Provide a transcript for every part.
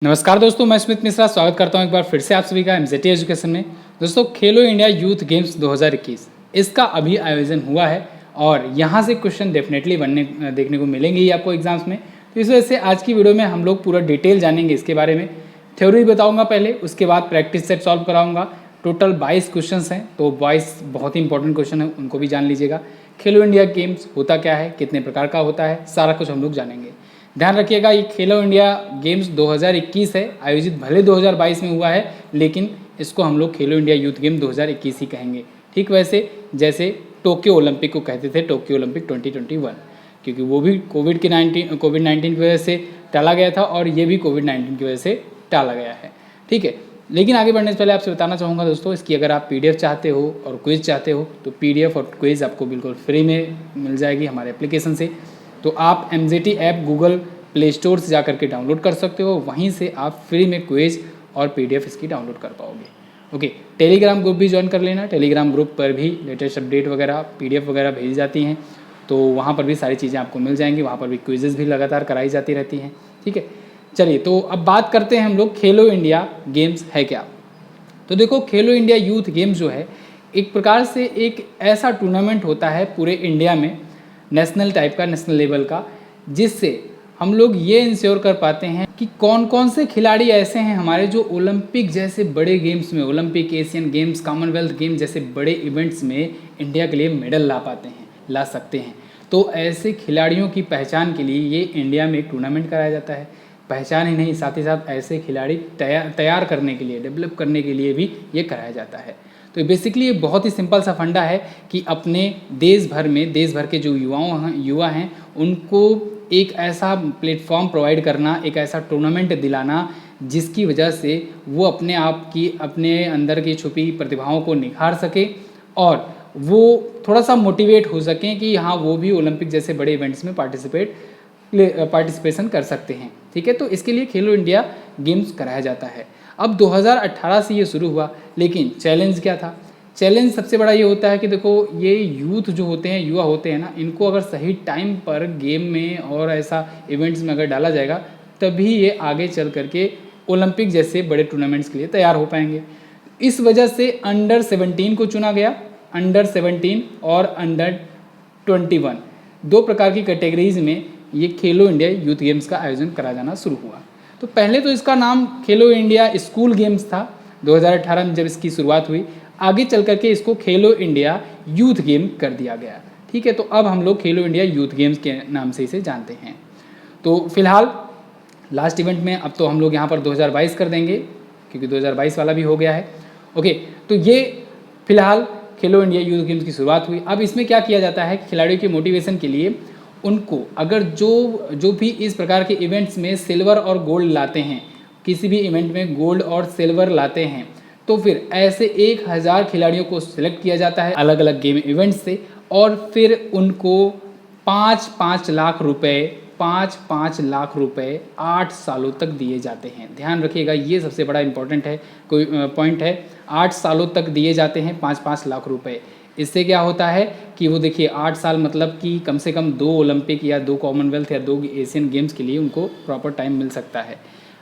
नमस्कार दोस्तों, मैं स्मित मिश्रा स्वागत करता हूं एक बार फिर से आप सभी का एमजेटी एजुकेशन में। दोस्तों, खेलो इंडिया यूथ गेम्स 2021 इसका अभी आयोजन हुआ है और यहां से क्वेश्चन डेफिनेटली देखने को मिलेंगे ही आपको एग्जाम्स में। तो इस वजह से आज की वीडियो में हम लोग पूरा डिटेल जानेंगे इसके बारे में। थ्योरी बताऊँगा पहले, उसके बाद प्रैक्टिस सेट सॉल्व कराऊँगा। टोटल 22 क्वेश्चन हैं, तो 22 बहुत ही इंपॉर्टेंट क्वेश्चन है, उनको भी जान लीजिएगा। खेलो इंडिया गेम्स होता क्या है, कितने प्रकार का होता है, सारा कुछ हम लोग जानेंगे। ध्यान रखिएगा, ये खेलो इंडिया गेम्स 2021 है, आयोजित भले 2022 में हुआ है, लेकिन इसको हम लोग खेलो इंडिया यूथ गेम 2021 ही कहेंगे। ठीक वैसे जैसे टोक्यो ओलंपिक को कहते थे, टोक्यो ओलंपिक 2021, क्योंकि वो भी कोविड 19 की वजह से टाला गया था और ये भी कोविड 19 की वजह से टाला गया है। ठीक है, लेकिन आगे बढ़ने से पहले आपसे बताना चाहूँगा दोस्तों, इसकी अगर आप पीडीएफ चाहते हो और क्विज चाहते हो तो पीडीएफ और क्विज आपको बिल्कुल फ्री में मिल जाएगी हमारे एप्लीकेशन से। तो आप MJT app Google play store से जा करके डाउनलोड कर सकते हो, वहीं से आप फ्री में क्विज और पीडीएफ इसकी डाउनलोड कर पाओगे। ओके, टेलीग्राम ग्रुप भी ज्वाइन कर लेना। टेलीग्राम ग्रुप पर भी लेटेस्ट अपडेट वगैरह, पीडीएफ वगैरह भेजी जाती हैं, तो वहाँ पर भी सारी चीज़ें आपको मिल जाएंगी। वहाँ पर भी क्विजेज़ भी लगातार कराई जाती रहती हैं। ठीक है, चलिए तो अब बात करते हैं हम लोग खेलो इंडिया गेम्स है क्या। तो देखो, खेलो इंडिया यूथ गेम्स जो है एक प्रकार से एक ऐसा टूर्नामेंट होता है पूरे इंडिया में, नेशनल टाइप का, नेशनल लेवल का, जिससे हम लोग ये इंश्योर कर पाते हैं कि कौन कौन से खिलाड़ी ऐसे हैं हमारे जो ओलंपिक जैसे बड़े गेम्स में, Olympic, Asian games, Commonwealth game जैसे बड़े इवेंट्स में इंडिया के लिए मेडल ला पाते हैं, ला सकते हैं। तो ऐसे खिलाड़ियों की पहचान के लिए ये इंडिया में एक टूर्नामेंट कराया जाता है। पहचान ही नहीं, साथ ही साथ ऐसे खिलाड़ी तैयार करने के लिए, डेवलप करने के लिए भी ये कराया जाता है। तो बेसिकली ये बहुत ही सिंपल सा फंडा है कि अपने देश भर में, देश भर के जो युवा हैं उनको एक ऐसा प्लेटफॉर्म प्रोवाइड करना, एक ऐसा टूर्नामेंट दिलाना जिसकी वजह से वो अपने आप की, अपने अंदर की छुपी प्रतिभाओं को निखार सके और वो थोड़ा सा मोटिवेट हो सकें कि हाँ, वो भी ओलंपिक जैसे बड़े इवेंट्स में पार्टिसिपेशन कर सकते हैं। ठीक है, तो इसके लिए खेलो इंडिया गेम्स कराया जाता है। अब 2018 से ये शुरू हुआ, लेकिन चैलेंज क्या था? चैलेंज सबसे बड़ा ये होता है कि देखो, ये यूथ जो होते हैं, युवा होते हैं ना, इनको अगर सही टाइम पर गेम में और ऐसा इवेंट्स में अगर डाला जाएगा, तभी ये आगे चल करके ओलंपिक जैसे बड़े टूर्नामेंट्स के लिए तैयार हो पाएंगे। इस वजह से अंडर 17 को चुना गया। अंडर 17 और अंडर 21 दो प्रकार की कैटेगरीज में ये खेलो इंडिया यूथ गेम्स का आयोजन करा जाना शुरू हुआ। तो पहले तो इसका नाम खेलो इंडिया स्कूल गेम्स था 2018 में जब इसकी शुरुआत हुई। आगे चल करके इसको खेलो इंडिया यूथ गेम कर दिया गया। ठीक है, तो अब हम लोग खेलो इंडिया यूथ गेम्स के नाम से इसे जानते हैं। तो फिलहाल लास्ट इवेंट में अब तो हम लोग यहाँ पर 2022 कर देंगे, क्योंकि 2022 वाला भी हो गया है। ओके, तो ये फिलहाल खेलो इंडिया यूथ गेम्स की शुरुआत हुई। अब इसमें क्या किया जाता है, खिलाड़ियों के मोटिवेशन के लिए उनको अगर जो भी इस प्रकार के इवेंट्स में सिल्वर और गोल्ड लाते हैं, किसी भी इवेंट में गोल्ड और सिल्वर लाते हैं, तो फिर ऐसे 1000 खिलाड़ियों को सिलेक्ट किया जाता है अलग अलग गेम इवेंट्स से, और फिर उनको 5-5 लाख रुपए 5-5 लाख रुपए 8 सालों तक दिए जाते हैं। ध्यान रखिएगा, ये सबसे बड़ा इंपॉर्टेंट है, कोई पॉइंट है। 8 सालों तक दिए जाते हैं 5-5 लाख रुपए। इससे क्या होता है कि वो देखिए 8 साल मतलब कि कम से कम 2 ओलंपिक या 2 कॉमनवेल्थ या 2 एशियन गेम्स के लिए उनको प्रॉपर टाइम मिल सकता है।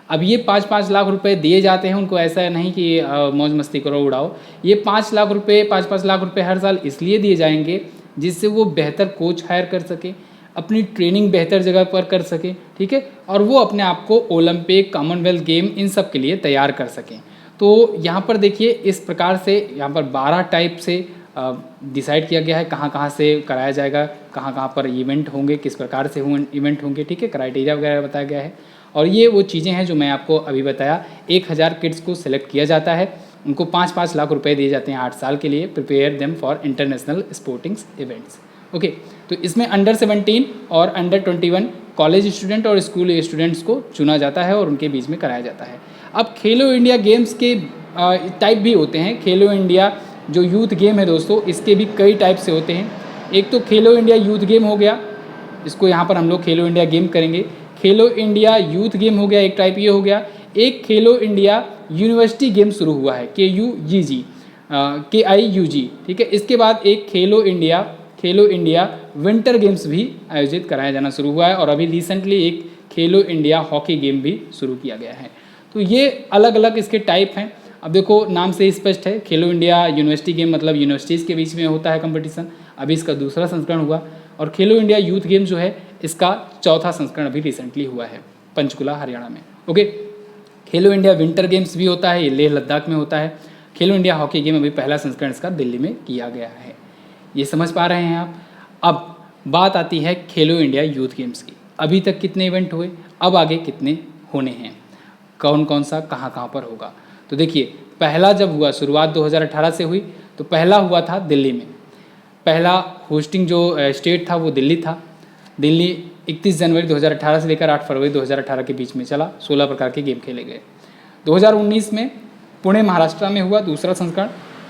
अब ये 5-5 लाख रुपए दिए जाते हैं उनको, ऐसा नहीं कि मौज मस्ती करो, उड़ाओ। ये 5-5 लाख रुपए हर साल इसलिए दिए जाएंगे जिससे वो बेहतर कोच हायर कर सके, अपनी ट्रेनिंग बेहतर जगह पर कर सके। ठीक है, और वो अपने आप को ओलंपिक, कॉमनवेल्थ गेम इन सब के लिए तैयार कर सकें। तो यहाँ पर देखिए, इस प्रकार से यहाँ पर 12 टाइप से डिसाइड किया गया है कहाँ कहाँ से कराया जाएगा, कहाँ कहाँ पर इवेंट होंगे, किस प्रकार से इवेंट होंगे। ठीक है, क्राइटेरिया वगैरह बताया गया है। और ये वो चीज़ें हैं जो मैं आपको अभी बताया। 1000 किड्स को सिलेक्ट किया जाता है, उनको 5-5 लाख रुपए दिए जाते हैं 8 साल के लिए, prepare them for international sportings events. Okay, तो इसमें अंडर 17 और अंडर 21 कॉलेज स्टूडेंट और स्कूल स्टूडेंट्स को चुना जाता है और उनके बीच में कराया जाता है। अब खेलो इंडिया गेम्स के टाइप भी होते हैं। खेलो इंडिया जो यूथ गेम है दोस्तों, इसके भी कई टाइप से होते हैं। एक तो खेलो इंडिया यूथ गेम हो गया, इसको यहाँ पर हम लोग खेलो इंडिया गेम करेंगे। खेलो इंडिया यूथ गेम हो गया, एक टाइप ये हो गया। एक खेलो इंडिया यूनिवर्सिटी गेम शुरू हुआ है, KIUG। ठीक है, इसके बाद एक खेलो इंडिया विंटर गेम्स भी आयोजित कराया जाना शुरू हुआ है, और अभी रिसेंटली एक खेलो इंडिया हॉकी गेम भी शुरू किया गया है। तो ये अलग अलग इसके टाइप हैं। अब देखो नाम से ही स्पष्ट है, खेलो इंडिया यूनिवर्सिटी गेम मतलब यूनिवर्सिटीज़ के बीच में होता है कंपटीशन, अभी इसका दूसरा संस्करण हुआ। और खेलो इंडिया यूथ गेम जो है इसका चौथा संस्करण अभी रिसेंटली हुआ है पंचकुला हरियाणा में। ओके, खेलो इंडिया विंटर गेम्स भी होता है, ये लेह लद्दाख में होता है। खेलो इंडिया हॉकी गेम अभी पहला संस्करण इसका दिल्ली में किया गया है। ये समझ पा रहे हैं आप। अब बात आती है खेलो इंडिया यूथ गेम्स की। अभी तक कितने इवेंट हुए, अब आगे कितने होने हैं, कौन कौन सा कहाँ कहाँ पर होगा। तो देखिए, पहला जब हुआ शुरुआत 2018 से हुई, तो पहला हुआ था दिल्ली में। पहला होस्टिंग जो स्टेट था वो दिल्ली था। दिल्ली 31 जनवरी 2018 से लेकर 8 फरवरी 2018 के बीच में चला। 16 प्रकार के गेम खेले गए। 2019 में पुणे महाराष्ट्र में हुआ दूसरा संस्करण।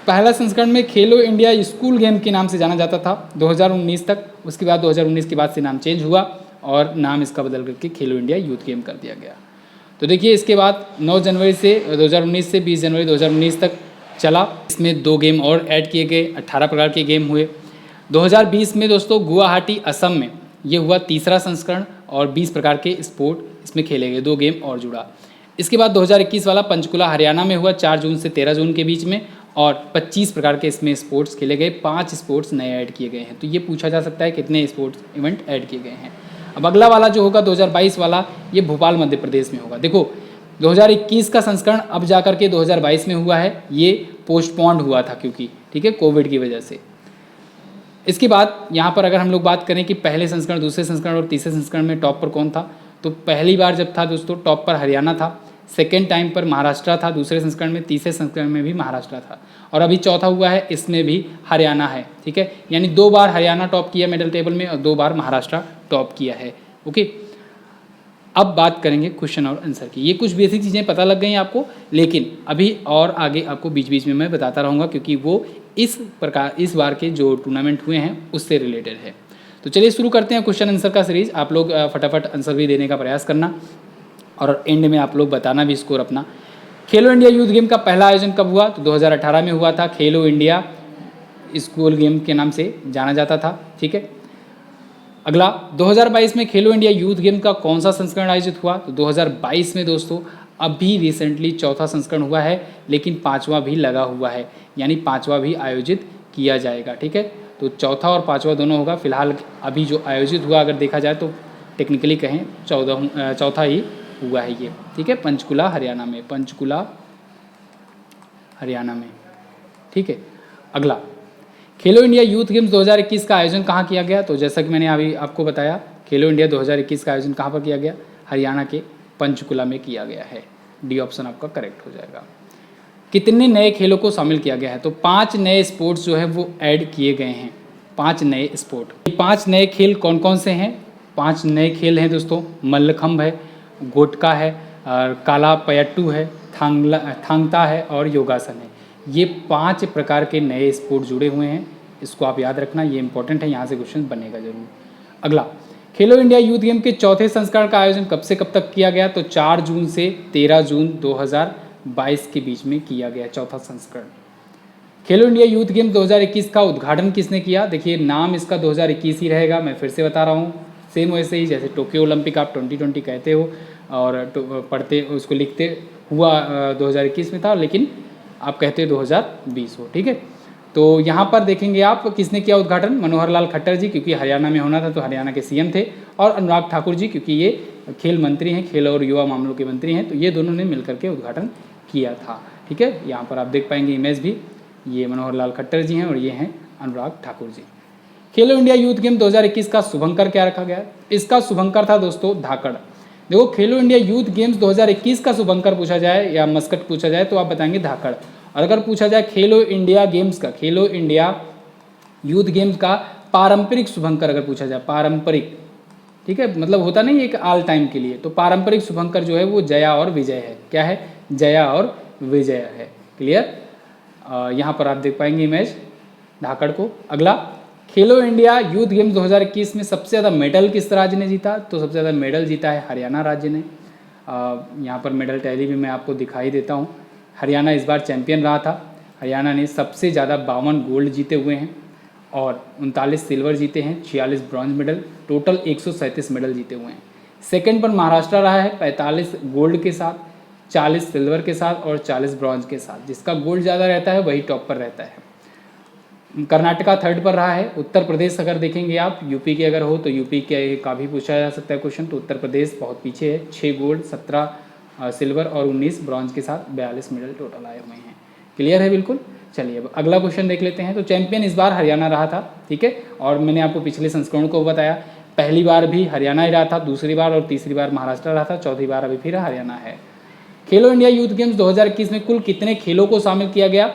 पहला संस्करण में खेलो इंडिया स्कूल गेम के नाम से जाना जाता था 2019 तक। उसके बाद 2019 के बाद से नाम चेंज हुआ और नाम इसका बदल करके खेलो इंडिया यूथ गेम कर दिया गया। तो देखिए, इसके बाद 9 जनवरी से 2019 से 20 जनवरी 2019 तक चला। इसमें 2 गेम और ऐड किए गए, 18 प्रकार के गेम हुए। 2020 में दोस्तों गुवाहाटी असम में ये हुआ तीसरा संस्करण और 20 प्रकार के स्पोर्ट इसमें खेले गए, 2 गेम और जुड़ा। इसके बाद 2021 वाला पंचकुला हरियाणा में हुआ 4 जून से 13 जून के बीच में और 25 प्रकार के इसमें स्पोर्ट्स खेले गए, 5 स्पोर्ट्स नए ऐड किए गए हैं। तो ये पूछा जा सकता है कितने स्पोर्ट्स इवेंट ऐड किए गए हैं। अब अगला वाला जो होगा 2022 वाला, ये भोपाल मध्य प्रदेश में होगा। देखो 2021 का संस्करण अब जाकर के 2022 में हुआ है, ये पोस्टपोन्ड हुआ था क्योंकि ठीक है कोविड की वजह से। इसके बाद यहाँ पर अगर हम लोग बात करें कि पहले संस्करण, दूसरे संस्करण और तीसरे संस्करण में टॉप पर कौन था, तो पहली बार जब था दोस्तों टॉप पर हरियाणा था, सेकेंड टाइम पर महाराष्ट्र था दूसरे संस्करण में, तीसरे संस्करण में भी महाराष्ट्र था और अभी चौथा हुआ है इसमें भी हरियाणा है। ठीक है, यानी 2 बार हरियाणा टॉप किया मेडल टेबल में और 2 बार महाराष्ट्र टॉप किया है। ओके, अब बात करेंगे क्वेश्चन और आंसर की। ये कुछ बेसिक चीज़ें पता लग गई आपको, लेकिन अभी और आगे आपको बीच बीच में मैं बताता रहूँगा क्योंकि वो इस बार के जो टूर्नामेंट हुए हैं उससे रिलेटेड है। तो चलिए शुरू करते हैं क्वेश्चन आंसर का सीरीज। आप लोग फटाफट आंसर भी देने का प्रयास करना और एंड में आप लोग बताना भी स्कोर अपना। खेलो इंडिया यूथ गेम का पहला आयोजन कब हुआ, तो 2018 में हुआ था। खेलो इंडिया स्कूल गेम के नाम से जाना जाता था। ठीक है, अगला 2022 में खेलो इंडिया यूथ गेम का कौन सा संस्करण आयोजित हुआ, तो 2022 में दोस्तों अभी रिसेंटली चौथा संस्करण हुआ है, लेकिन 5वां भी लगा हुआ है, यानी 5वां भी आयोजित किया जाएगा। ठीक है, तो चौथा और 5वां दोनों होगा। फिलहाल अभी जो आयोजित हुआ अगर देखा जाए तो टेक्निकली कहें चौथा ही हुआ है ये। ठीक है, पंचकुला हरियाणा में, पंचकुला हरियाणा में। ठीक है, अगला खेलो इंडिया यूथ गेम्स 2021 का आयोजन कहाँ किया गया, तो जैसा कि मैंने अभी आपको बताया खेलो इंडिया 2021 का आयोजन कहाँ पर किया गया, हरियाणा के पंचकुला में किया गया है। डी ऑप्शन आपका करेक्ट हो जाएगा। कितने नए खेलों को शामिल किया गया है, तो 5 नए स्पोर्ट्स जो है वो ऐड किए गए हैं। 5 नए स्पोर्ट। 5 नए खेल कौन कौन से हैं, 5 नए खेल हैं दोस्तों, मल्लखंभ है, गोटका है, काला पयट्टू है, थांगता है और योगासन है। ये 5 प्रकार के नए स्पोर्ट जुड़े हुए हैं, इसको आप याद रखना, ये इंपॉर्टेंट है, यहाँ से क्वेश्चन बनेगा जरूर। अगला खेलो इंडिया यूथ गेम के चौथे संस्करण का आयोजन कब से कब तक किया गया, तो 4 जून से 13 जून 2022 के बीच में किया गया चौथा संस्करण। खेलो इंडिया यूथ गेम 2021 का उद्घाटन किसने किया, देखिए नाम इसका 2021 ही रहेगा, मैं फिर से बता रहा हूँ, सेम वैसे ही जैसे टोक्यो ओलंपिक आप 2020 कहते हो और पढ़ते उसको लिखते हुआ 2021 में था, लेकिन आप कहते हो 2020 हो। ठीक है, तो यहाँ पर देखेंगे आप किसने किया उद्घाटन, मनोहर लाल खट्टर जी, क्योंकि हरियाणा में होना था तो हरियाणा के सीएम थे, और अनुराग ठाकुर जी क्योंकि ये खेल मंत्री हैं, खेल और युवा मामलों के मंत्री हैं, तो ये दोनों ने मिलकर के उद्घाटन किया था। ठीक है, यहाँ पर आप देख पाएंगे इमेज भी, ये मनोहर लाल खट्टर जी हैं और ये हैं अनुराग ठाकुर जी। खेलो इंडिया यूथ गेम 2021 का शुभंकर क्या रखा गया, इसका शुभंकर था दोस्तों धाकड़। देखो खेलो इंडिया यूथ गेम्स 2021 का शुभंकर पूछा जाए या मस्कट पूछा जाए तो आप बताएंगे धाकड़, और अगर पूछा जाए खेलो इंडिया गेम्स का, खेलो इंडिया यूथ गेम्स का पारंपरिक शुभंकर अगर पूछा जाए, पारंपरिक, ठीक है, मतलब होता नहीं एक ऑल टाइम के लिए, तो पारंपरिक शुभंकर जो है वो जया और विजय है। क्या है, जया और विजय है। क्लियर, यहाँ पर आप देख पाएंगे इमेज धाकड़ को। अगला खेलो इंडिया यूथ गेम्स 2021 में सबसे ज़्यादा मेडल किस राज्य ने जीता, तो सबसे ज़्यादा मेडल जीता है हरियाणा राज्य ने। यहाँ पर मेडल टैली भी मैं आपको दिखाई देता हूँ। हरियाणा इस बार चैंपियन रहा था। हरियाणा ने सबसे ज़्यादा 52 गोल्ड जीते हुए हैं और 39 सिल्वर जीते हैं, 46 ब्रॉन्ज मेडल, टोटल 137 मेडल जीते हुए हैं। सेकंड पर महाराष्ट्र रहा है 45 गोल्ड के साथ, 40 सिल्वर के साथ और 40 ब्रॉन्ज के साथ। जिसका गोल्ड ज़्यादा रहता है वही टॉप पर रहता है। कर्नाटका थर्ड पर रहा है। उत्तर प्रदेश अगर देखेंगे आप, यूपी के अगर हो तो यूपी के का भी पूछा जा सकता है क्वेश्चन, तो उत्तर प्रदेश बहुत पीछे है। 6 गोल्ड, 17 सिल्वर और 19 ब्रॉन्ज के साथ 42 मेडल टोटल आए हुए हैं। क्लियर है बिल्कुल। चलिए अब अगला क्वेश्चन देख लेते हैं। तो चैंपियन इस बार हरियाणा रहा था, ठीक है, और मैंने आपको पिछले संस्करण को बताया, पहली बार भी हरियाणा ही रहा था, दूसरी बार और तीसरी बार महाराष्ट्र रहा था, चौथी बार अभी फिर हरियाणा है। खेलो इंडिया यूथ गेम्स 2021 में कुल कितने खेलों को शामिल किया गया?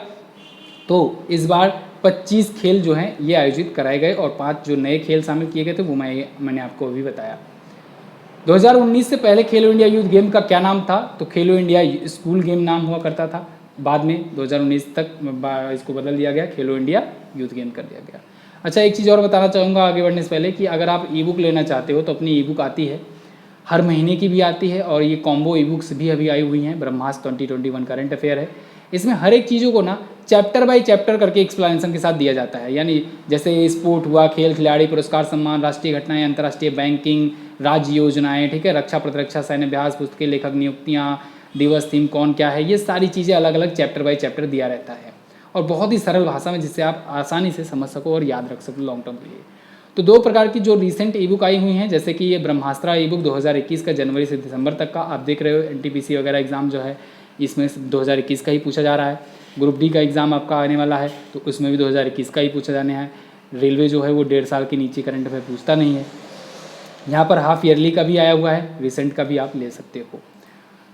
तो इस बार 25 खेल जो हैं ये आयोजित कराए गए और 5 जो नए खेल शामिल किए गए थे वो मैंने आपको अभी बताया। 2019 से पहले खेलो इंडिया यूथ गेम का क्या नाम था? तो खेलो इंडिया स्कूल गेम नाम हुआ करता था, बाद में 2019 तक इसको बदल दिया गया, खेलो इंडिया यूथ गेम कर दिया गया। अच्छा, एक चीज़ और बताना चाहूँगा आगे बढ़ने से पहले कि अगर आप ई बुक लेना चाहते हो तो अपनी ई बुक आती है, हर महीने की भी आती है, और ये कॉम्बो ई बुक्स भी अभी आई हुई हैं। ब्रह्मास्त्र 2021 करंट अफेयर है, इसमें हर एक चीज़ों को ना चैप्टर बाय चैप्टर करके एक्सप्लेनेशन के साथ दिया जाता है। यानी जैसे स्पोर्ट हुआ, खेल खिलाड़ी, पुरस्कार सम्मान, राष्ट्रीय घटनाएं, अंतर्राष्ट्रीय बैंकिंग, राज्य योजनाएं, ठीक है, रक्षा प्रतिरक्षा, सैन्य अभ्यास, पुस्तकें, लेखक नियुक्तियाँ, दिवस, थीम कौन क्या है, ये सारी चीज़ें अलग अलग चैप्टर बाय चैप्टर दिया रहता है, और बहुत ही सरल भाषा में, जिससे आप आसानी से समझ सको और याद रख सको लॉन्ग टर्म के लिए। तो 2 प्रकार की जो रिसेंट ई बुक आई हुई हैं, जैसे कि ये ब्रह्मास्त्र ई बुक 2021 का जनवरी से दिसंबर तक का, आप देख रहे हो एनटीपीसी वगैरह एग्जाम जो है इसमें 2021 का ही पूछा जा रहा है। ग्रुप डी का एग्ज़ाम आपका आने वाला है तो उसमें भी 2021 का ही पूछा जाने है। रेलवे जो है वो 1.5 साल के नीचे करंट अफेयर पूछता नहीं है। यहाँ पर हाफ ईयरली का भी आया हुआ है, रिसेंट का भी आप ले सकते हो।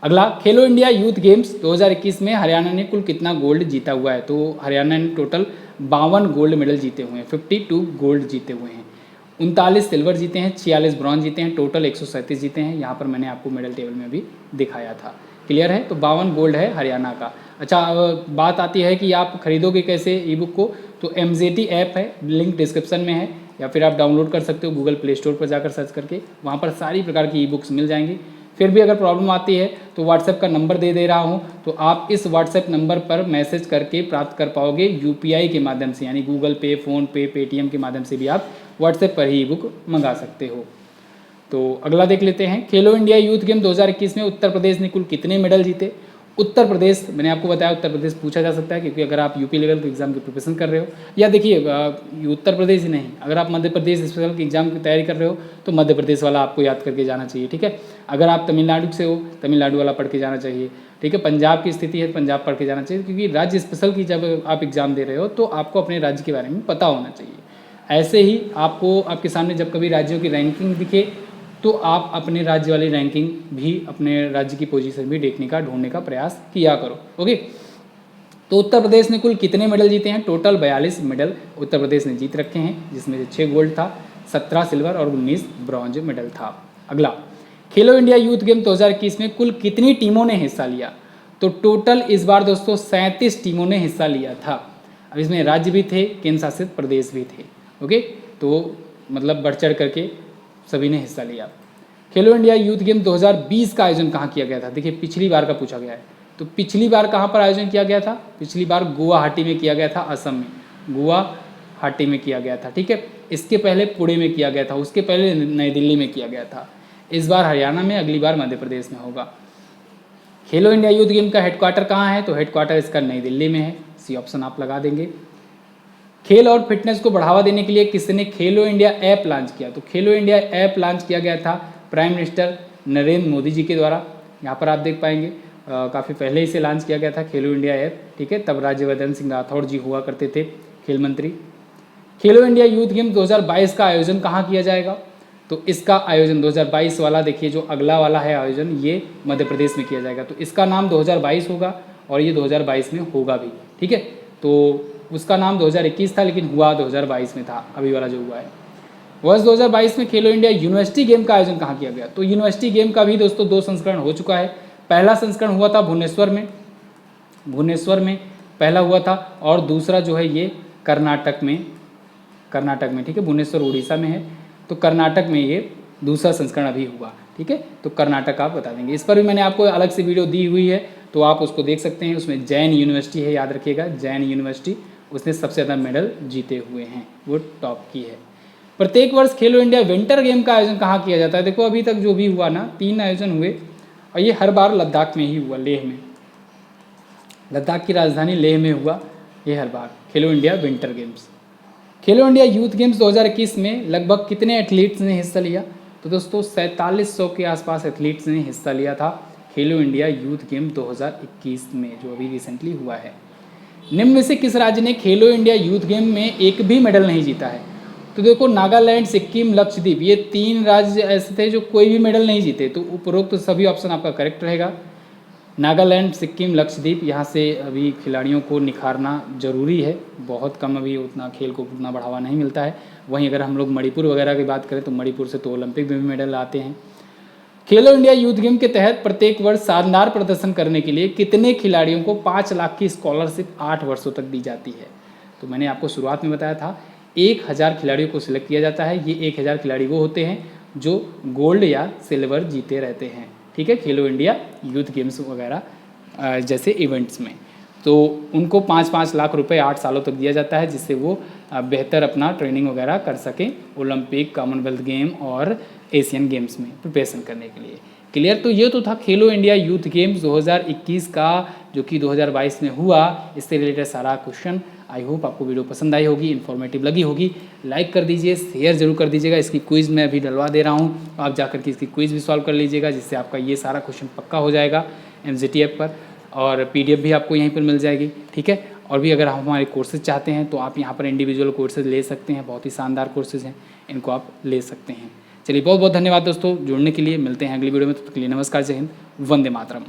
अगला, खेलो इंडिया यूथ गेम्स 2021 में हरियाणा ने कुल कितना गोल्ड जीता हुआ है? तो हरियाणा ने टोटल 52 गोल्ड मेडल जीते हुए हैं, 52 गोल्ड जीते हुए हैं, 39 सिल्वर जीते हैं, 46 ब्रॉन्ज जीते हैं, टोटल 137 जीते हैं। यहाँ पर मैंने आपको मेडल टेबल में भी दिखाया था। क्लियर है? तो 52 गोल्ड है हरियाणा का। अच्छा, बात आती है कि आप खरीदोगे कैसे ई बुक को? तो MZT ऐप है, लिंक डिस्क्रिप्शन में है, या फिर आप डाउनलोड कर सकते हो गूगल प्ले स्टोर पर जाकर सर्च करके, वहाँ पर सारी प्रकार की ई बुक्स मिल जाएंगी। फिर भी अगर प्रॉब्लम आती है तो व्हाट्सएप का नंबर दे रहा हूँ, तो आप इस व्हाट्सएप नंबर पर मैसेज करके प्राप्त कर पाओगे UPI के माध्यम से, यानी गूगल पे, फ़ोनपे, पेटीएम के माध्यम से भी आप व्हाट्सएप पर ही ई बुक मंगा सकते हो। तो अगला देख लेते हैं। खेलो इंडिया यूथ गेम 2021 में उत्तर प्रदेश ने कुल कितने मेडल जीते? उत्तर प्रदेश, मैंने आपको बताया उत्तर प्रदेश पूछा जा सकता है, क्योंकि अगर आप यूपी लेवल के एग्जाम की प्रिपरेशन कर रहे हो, या देखिए उत्तर प्रदेश ही नहीं, अगर आप मध्य प्रदेश स्पेशल के एग्जाम की तैयारी कर रहे हो तो मध्य प्रदेश वाला आपको याद करके जाना चाहिए, ठीक है। अगर आप तमिलनाडु से हो, तमिलनाडु वाला पढ़ के जाना चाहिए, ठीक है। पंजाब की स्थिति है, पंजाब पढ़ के जाना चाहिए, क्योंकि राज्य स्पेशल की जब आप एग्ज़ाम दे रहे हो तो आपको अपने राज्य के बारे में पता होना चाहिए। ऐसे ही आपको आपके सामने जब कभी राज्यों की रैंकिंग दिखे तो आप अपने राज्य वाली रैंकिंग भी, अपने राज्य की पोजीशन भी देखने का, ढूंढने का प्रयास किया करो। ओके, तो उत्तर प्रदेश ने कुल कितने मेडल जीते हैं? टोटल 42 मेडल उत्तर प्रदेश ने जीत रखे हैं, जिसमें से 6 गोल्ड था, 17 सिल्वर और 19 ब्रॉन्ज मेडल था। अगला, खेलो इंडिया यूथ गेम 2021 में कुल कितनी टीमों ने हिस्सा लिया? तो टोटल इस बार दोस्तों 37 टीमों ने हिस्सा लिया था। अब इसमें राज्य भी थे, केंद्र शासित प्रदेश भी थे। ओके, तो मतलब बढ़ चढ़ करके सभी ने हिस्सा लिया। खेलो इंडिया यूथ गेम 2020 का आयोजन कहाँ किया गया था? देखिए पिछली बार का पूछा गया है, तो पिछली बार कहाँ पर आयोजन किया गया था? पिछली बार गुवाहाटी में किया गया था, असम में गुवाहाटी में किया गया था, ठीक है। इसके पहले पुणे में किया गया था, उसके पहले नई दिल्ली में किया गया था। इस बार हरियाणा में, अगली बार मध्य प्रदेश में होगा। खेलो इंडिया यूथ गेम का हेडक्वार्टर कहाँ है? तो हेडक्वार्टर इसका नई दिल्ली में है, सी ऑप्शन आप लगा देंगे। खेल और फिटनेस को बढ़ावा देने के लिए किसने खेलो इंडिया ऐप लॉन्च किया? तो खेलो इंडिया ऐप लॉन्च किया गया था प्राइम मिनिस्टर नरेंद्र मोदी जी के द्वारा। यहाँ पर आप देख पाएंगे काफ़ी पहले इसे लॉन्च किया गया था खेलो इंडिया ऐप, ठीक है। तब राज्यवर्धन सिंह राठौड़ जी हुआ करते थे खेल मंत्री। खेलो इंडिया यूथ गेम 2022 का आयोजन कहाँ किया जाएगा? तो इसका आयोजन 2022 वाला, देखिए जो अगला वाला है आयोजन, ये मध्य प्रदेश में किया जाएगा। तो इसका नाम 2022 होगा और ये 2022 में होगा भी, ठीक है। तो उसका नाम 2021 था लेकिन हुआ 2022 में था, अभी वाला जो हुआ है। वर्ष 2022 में खेलो इंडिया यूनिवर्सिटी गेम का आयोजन कहाँ किया गया? तो यूनिवर्सिटी गेम का भी दोस्तों 2 संस्करण हो चुका है। पहला संस्करण हुआ था भुवनेश्वर में पहला हुआ था, और दूसरा जो है ये कर्नाटक में, ठीक है। भुवनेश्वर उड़ीसा में है, तो कर्नाटक में ये दूसरा संस्करण अभी हुआ, ठीक है। तो कर्नाटक आप बता देंगे। इस पर भी मैंने आपको अलग से वीडियो दी हुई है, तो आप उसको देख सकते हैं। उसमें जैन यूनिवर्सिटी है, याद रखिएगा, जैन यूनिवर्सिटी, उसने सबसे ज़्यादा मेडल जीते हुए हैं, वो टॉप की है। प्रत्येक वर्ष खेलो इंडिया विंटर गेम का आयोजन कहाँ किया जाता है? देखो अभी तक जो भी हुआ ना, 3 आयोजन हुए, और ये हर बार लद्दाख में ही हुआ, लेह में, लद्दाख की राजधानी लेह में हुआ ये हर बार खेलो इंडिया विंटर गेम्स। खेलो इंडिया यूथ गेम्स 2021 में लगभग कितने एथलीट्स ने हिस्सा लिया? तो दोस्तों 4700 के आसपास एथलीट्स ने हिस्सा लिया था खेलो इंडिया यूथ गेम 2021 में, जो अभी रिसेंटली हुआ है। निम्न में से किस राज्य ने खेलो इंडिया यूथ गेम में एक भी मेडल नहीं जीता है? तो देखो नागालैंड, सिक्किम, लक्षद्वीप, ये 3 राज्य ऐसे थे जो कोई भी मेडल नहीं जीते। तो उपरोक्त सभी ऑप्शन आपका करेक्ट रहेगा। नागालैंड, सिक्किम, लक्षद्वीप, यहाँ से अभी खिलाड़ियों को निखारना जरूरी है, बहुत कम अभी उतना खेल को उतना बढ़ावा नहीं मिलता है। वहीं अगर हम लोग मणिपुर वगैरह की बात करें तो मणिपुर से तो ओलंपिक में भी मेडल आते हैं। खेलो इंडिया यूथ गेम के तहत प्रत्येक वर्ष शानदार प्रदर्शन करने के लिए कितने खिलाड़ियों को 5 लाख की स्कॉलरशिप 8 वर्षों तक दी जाती है? तो मैंने आपको शुरुआत में बताया था 1000 खिलाड़ियों को सिलेक्ट किया जाता है। ये 1000 खिलाड़ी वो होते हैं जो गोल्ड या सिल्वर जीते रहते हैं, ठीक है, खेलो इंडिया यूथ गेम्स वगैरह जैसे इवेंट्स में। तो उनको 5-5 लाख रुपए 8 सालों तक दिया जाता है, जिससे वो बेहतर अपना ट्रेनिंग वगैरह कर सकें ओलंपिक, कॉमनवेल्थ गेम और एशियन गेम्स में प्रिपरेशन करने के लिए। क्लियर? तो ये तो था खेलो इंडिया यूथ गेम्स 2021 का, जो कि 2022 में हुआ। इससे रिलेटेड सारा क्वेश्चन। आई होप आपको वीडियो पसंद आई होगी, इन्फॉर्मेटिव लगी होगी। लाइक कर दीजिए, शेयर जरूर कर दीजिएगा। इसकी क्विज़ मैं अभी डलवा दे रहा हूँ, आप जाकर के इसकी क्विज़ भी सॉल्व कर लीजिएगा, जिससे आपका ये सारा क्वेश्चन पक्का हो जाएगा MZT ऐप पर, और PDF भी आपको यहीं पर मिल जाएगी, ठीक है। और भी अगर आप हमारे कोर्सेज चाहते हैं तो आप यहाँ पर इंडिविजुअल कोर्सेज ले सकते हैं, बहुत ही शानदार कोर्सेज हैं, इनको आप ले सकते हैं। चलिए बहुत बहुत धन्यवाद दोस्तों जुड़ने के लिए। मिलते हैं अगली वीडियो में, तब तक के लिए नमस्कार, जय हिंद, वंदे मातरम।